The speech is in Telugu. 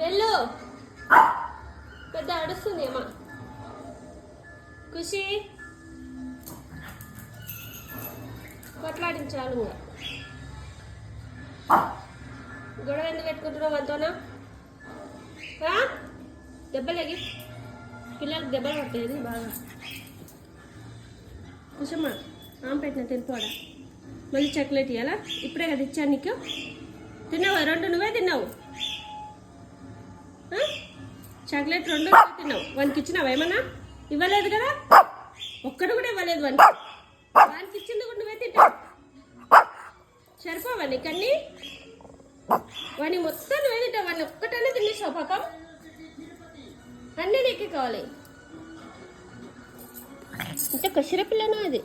వెళ్ళు. పెద్ద అడుస్తుంది అమ్మా. ఖుషి కొట్లాడించాలి. గొడవ ఎందుకు పెట్టుకుంటున్నావు అంతోనా? దెబ్బలేగి పిల్లలకి దెబ్బలు పట్టేది బాగా. కుషమ్మా ఆమె పెట్టిన తెలిపోడా. మళ్ళీ చాక్లెట్ ఇవ్వాలా? ఇప్పుడే కదా ఇచ్చాను నీకు. తిన్నావా? 2 నువ్వే తిన్నావు. చాక్లెట్ 2 నువ్వే తిన్నావు. వానికి ఇచ్చినావా? ఏమన్నా ఇవ్వలేదు కదా. ఒక్కడు కూడా ఇవ్వలేదు వానికి. వానికి ఇచ్చింది కూడా నువ్వే తింటావు. సరిపోవా నీకన్నీ? వాడిని మొత్తం నువ్వే తింటావు. వాడిని ఒక్కటనే తినేసావు పాపం. అన్నీ నీకే కావాలి. అంటే కసిర పిల్లనా అది.